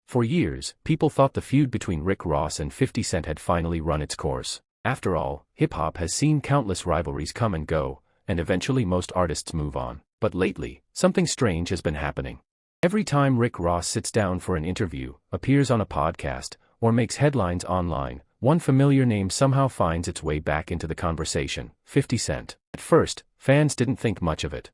For years, people thought the feud between Rick Ross and 50 Cent had finally run its course. After all, hip-hop has seen countless rivalries come and go, and eventually most artists move on. But lately, something strange has been happening. Every time Rick Ross sits down for an interview, appears on a podcast, or makes headlines online, one familiar name somehow finds its way back into the conversation: 50 Cent. At first, fans didn't think much of it.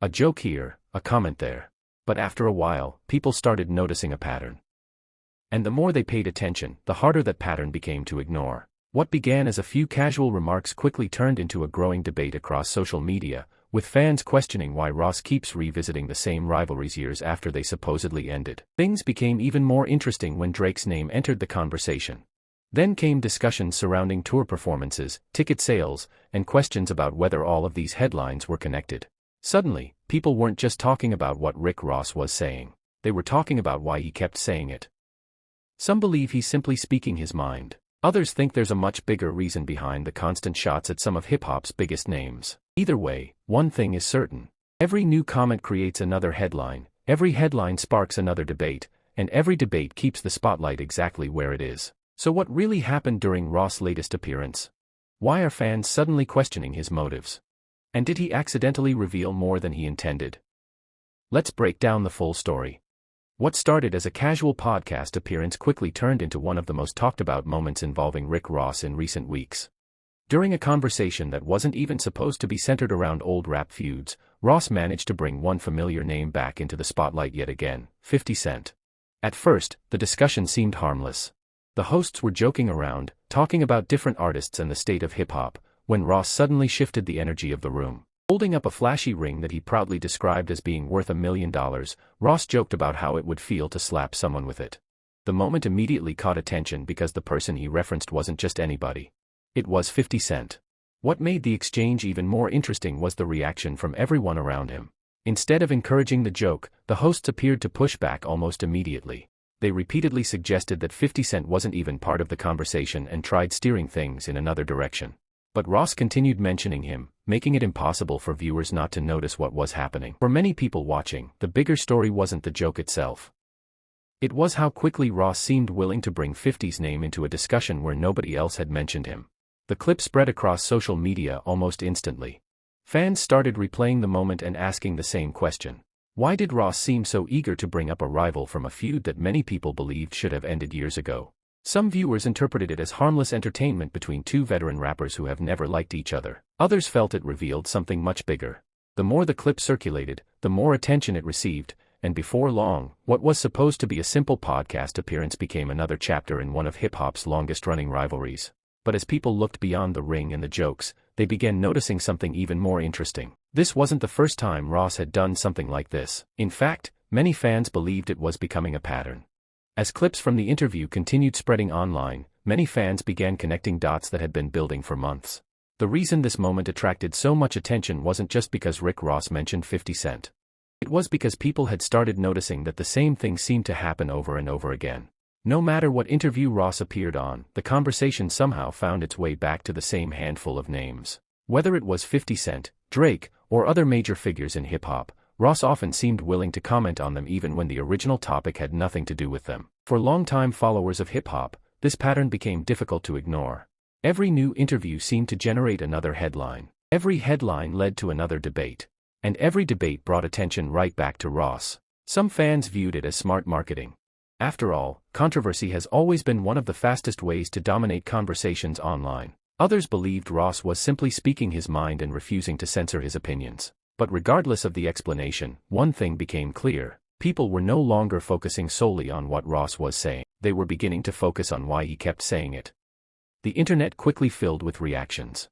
A joke here, a comment there. But after a while, people started noticing a pattern. And the more they paid attention, the harder that pattern became to ignore. What began as a few casual remarks quickly turned into a growing debate across social media, with fans questioning why Ross keeps revisiting the same rivalries years after they supposedly ended. Things became even more interesting when Drake's name entered the conversation. Then came discussions surrounding tour performances, ticket sales, and questions about whether all of these headlines were connected. Suddenly, people weren't just talking about what Rick Ross was saying. They were talking about why he kept saying it. Some believe he's simply speaking his mind. Others think there's a much bigger reason behind the constant shots at some of hip-hop's biggest names. Either way, one thing is certain. Every new comment creates another headline, every headline sparks another debate, and every debate keeps the spotlight exactly where it is. So what really happened during Ross' latest appearance? Why are fans suddenly questioning his motives? And did he accidentally reveal more than he intended? Let's break down the full story. What started as a casual podcast appearance quickly turned into one of the most talked about moments involving Rick Ross in recent weeks. During a conversation that wasn't even supposed to be centered around old rap feuds, Ross managed to bring one familiar name back into the spotlight yet again: 50 Cent. At first, the discussion seemed harmless. The hosts were joking around, talking about different artists and the state of hip-hop, when Ross suddenly shifted the energy of the room. Holding up a flashy ring that he proudly described as being worth $1 million, Ross joked about how it would feel to slap someone with it. The moment immediately caught attention because the person he referenced wasn't just anybody. It was 50 Cent. What made the exchange even more interesting was the reaction from everyone around him. Instead of encouraging the joke, the hosts appeared to push back almost immediately. They repeatedly suggested that 50 Cent wasn't even part of the conversation and tried steering things in another direction. But Ross continued mentioning him, making it impossible for viewers not to notice what was happening. For many people watching, the bigger story wasn't the joke itself. It was how quickly Ross seemed willing to bring 50's name into a discussion where nobody else had mentioned him. The clip spread across social media almost instantly. Fans started replaying the moment and asking the same question. Why did Ross seem so eager to bring up a rival from a feud that many people believed should have ended years ago? Some viewers interpreted it as harmless entertainment between two veteran rappers who have never liked each other. Others felt it revealed something much bigger. The more the clip circulated, the more attention it received, and before long, what was supposed to be a simple podcast appearance became another chapter in one of hip-hop's longest-running rivalries. But as people looked beyond the ring and the jokes, they began noticing something even more interesting. This wasn't the first time Ross had done something like this. In fact, many fans believed it was becoming a pattern. As clips from the interview continued spreading online, many fans began connecting dots that had been building for months. The reason this moment attracted so much attention wasn't just because Rick Ross mentioned 50 Cent. It was because people had started noticing that the same thing seemed to happen over and over again. No matter what interview Ross appeared on, the conversation somehow found its way back to the same handful of names. Whether it was 50 Cent, Drake, or other major figures in hip-hop, Ross often seemed willing to comment on them even when the original topic had nothing to do with them. For longtime followers of hip-hop, this pattern became difficult to ignore. Every new interview seemed to generate another headline. Every headline led to another debate. And every debate brought attention right back to Ross. Some fans viewed it as smart marketing. After all, controversy has always been one of the fastest ways to dominate conversations online. Others believed Ross was simply speaking his mind and refusing to censor his opinions. But regardless of the explanation, one thing became clear. People were no longer focusing solely on what Ross was saying. They were beginning to focus on why he kept saying it. The internet quickly filled with reactions.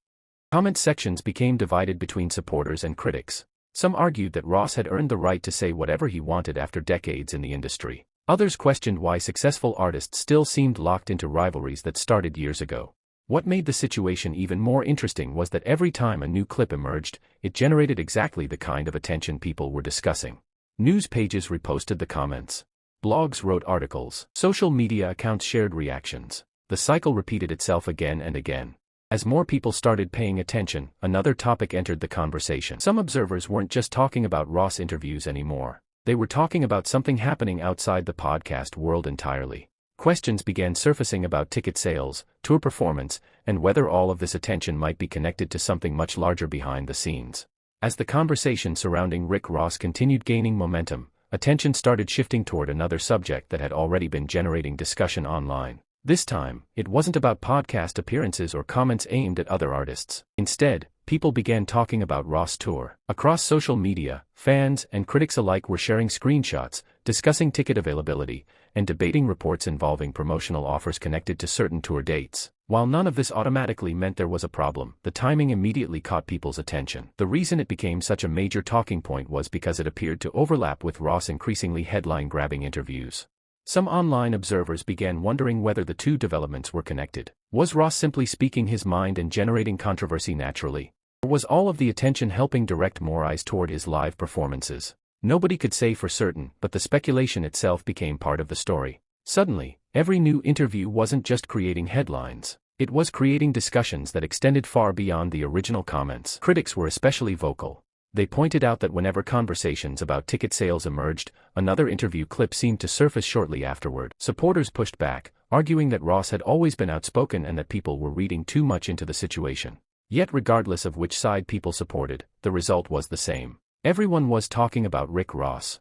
Comment sections became divided between supporters and critics. Some argued that Ross had earned the right to say whatever he wanted after decades in the industry. Others questioned why successful artists still seemed locked into rivalries that started years ago. What made the situation even more interesting was that every time a new clip emerged, it generated exactly the kind of attention people were discussing. News pages reposted the comments. Blogs wrote articles. Social media accounts shared reactions. The cycle repeated itself again and again. As more people started paying attention, another topic entered the conversation. Some observers weren't just talking about Ross interviews anymore. They were talking about something happening outside the podcast world entirely. Questions began surfacing about ticket sales, tour performance, and whether all of this attention might be connected to something much larger behind the scenes. As the conversation surrounding Rick Ross continued gaining momentum, attention started shifting toward another subject that had already been generating discussion online. This time, it wasn't about podcast appearances or comments aimed at other artists. Instead, people began talking about Ross' tour. Across social media, fans and critics alike were sharing screenshots, discussing ticket availability, and debating reports involving promotional offers connected to certain tour dates. While none of this automatically meant there was a problem, the timing immediately caught people's attention. The reason it became such a major talking point was because it appeared to overlap with Ross' increasingly headline-grabbing interviews. Some online observers began wondering whether the two developments were connected. Was Ross simply speaking his mind and generating controversy naturally? Or was all of the attention helping direct more eyes toward his live performances? Nobody could say for certain, but the speculation itself became part of the story. Suddenly, every new interview wasn't just creating headlines. It was creating discussions that extended far beyond the original comments. Critics were especially vocal. They pointed out that whenever conversations about ticket sales emerged, another interview clip seemed to surface shortly afterward. Supporters pushed back, arguing that Ross had always been outspoken and that people were reading too much into the situation. Yet regardless of which side people supported, the result was the same. Everyone was talking about Rick Ross.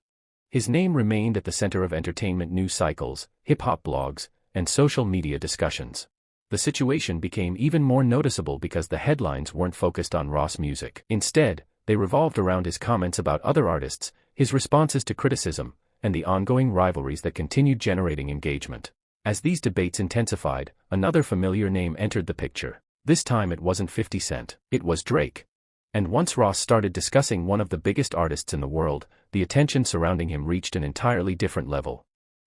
His name remained at the center of entertainment news cycles, hip-hop blogs, and social media discussions. The situation became even more noticeable because the headlines weren't focused on Ross' music. Instead, they revolved around his comments about other artists, his responses to criticism, and the ongoing rivalries that continued generating engagement. As these debates intensified, another familiar name entered the picture. This time it wasn't 50 Cent, it was Drake. And once Ross started discussing one of the biggest artists in the world, the attention surrounding him reached an entirely different level.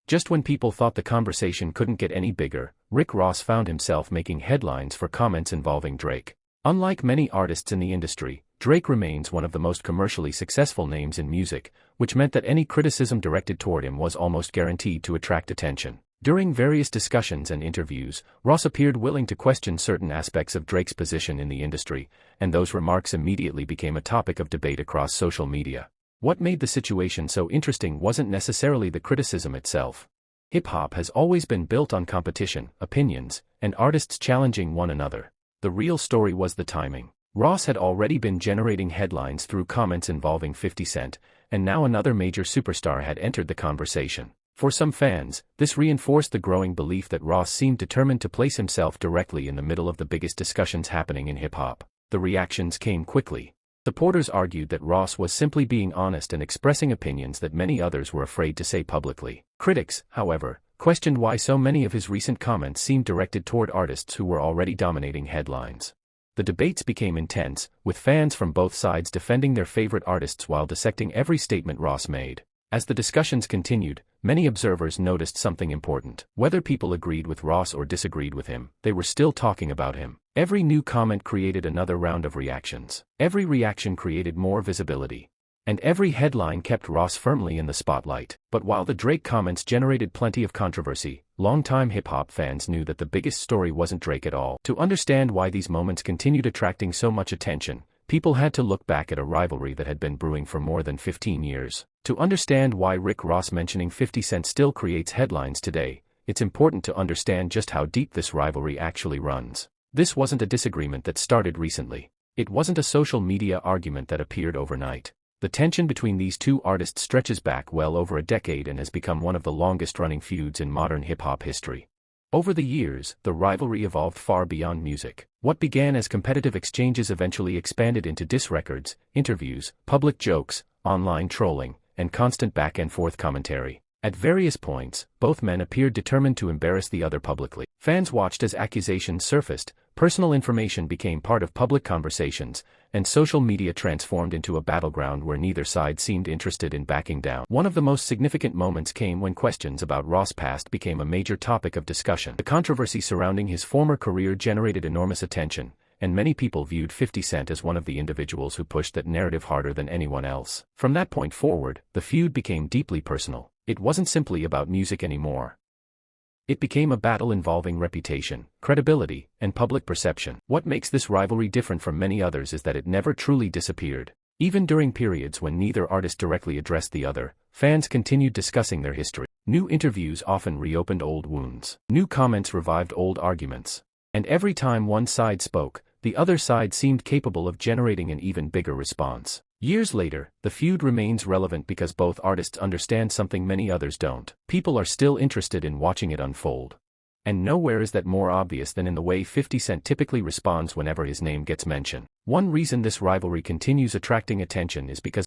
Just when people thought the conversation couldn't get any bigger, Rick Ross found himself making headlines for comments involving Drake. Unlike many artists in the industry, Drake remains one of the most commercially successful names in music, which meant that any criticism directed toward him was almost guaranteed to attract attention. During various discussions and interviews, Ross appeared willing to question certain aspects of Drake's position in the industry, and those remarks immediately became a topic of debate across social media. What made the situation so interesting wasn't necessarily the criticism itself. Hip-hop has always been built on competition, opinions, and artists challenging one another. The real story was the timing. Ross had already been generating headlines through comments involving 50 Cent, and now another major superstar had entered the conversation. For some fans, this reinforced the growing belief that Ross seemed determined to place himself directly in the middle of the biggest discussions happening in hip-hop. The reactions came quickly. Supporters argued that Ross was simply being honest and expressing opinions that many others were afraid to say publicly. Critics, however, questioned why so many of his recent comments seemed directed toward artists who were already dominating headlines. The debates became intense, with fans from both sides defending their favorite artists while dissecting every statement Ross made. As the discussions continued, many observers noticed something important. Whether people agreed with Ross or disagreed with him, they were still talking about him. Every new comment created another round of reactions. Every reaction created more visibility. And every headline kept Ross firmly in the spotlight. But while the Drake comments generated plenty of controversy, longtime hip-hop fans knew that the biggest story wasn't Drake at all. To understand why these moments continued attracting so much attention, people had to look back at a rivalry that had been brewing for more than 15 years. To understand why Rick Ross mentioning 50 Cent still creates headlines today, it's important to understand just how deep this rivalry actually runs. This wasn't a disagreement that started recently. It wasn't a social media argument that appeared overnight. The tension between these two artists stretches back well over a decade and has become one of the longest-running feuds in modern hip-hop history. Over the years, the rivalry evolved far beyond music. What began as competitive exchanges eventually expanded into diss records, interviews, public jokes, online trolling, and constant back-and-forth commentary. At various points, both men appeared determined to embarrass the other publicly. Fans watched as accusations surfaced, personal information became part of public conversations, and social media transformed into a battleground where neither side seemed interested in backing down. One of the most significant moments came when questions about Ross' past became a major topic of discussion. The controversy surrounding his former career generated enormous attention, and many people viewed 50 Cent as one of the individuals who pushed that narrative harder than anyone else. From that point forward, the feud became deeply personal. It wasn't simply about music anymore. It became a battle involving reputation, credibility, and public perception. What makes this rivalry different from many others is that it never truly disappeared. Even during periods when neither artist directly addressed the other, fans continued discussing their history. New interviews often reopened old wounds. New comments revived old arguments. And every time one side spoke, the other side seemed capable of generating an even bigger response. Years later, the feud remains relevant because both artists understand something many others don't. People are still interested in watching it unfold. And nowhere is that more obvious than in the way 50 Cent typically responds whenever his name gets mentioned. One reason this rivalry continues attracting attention is because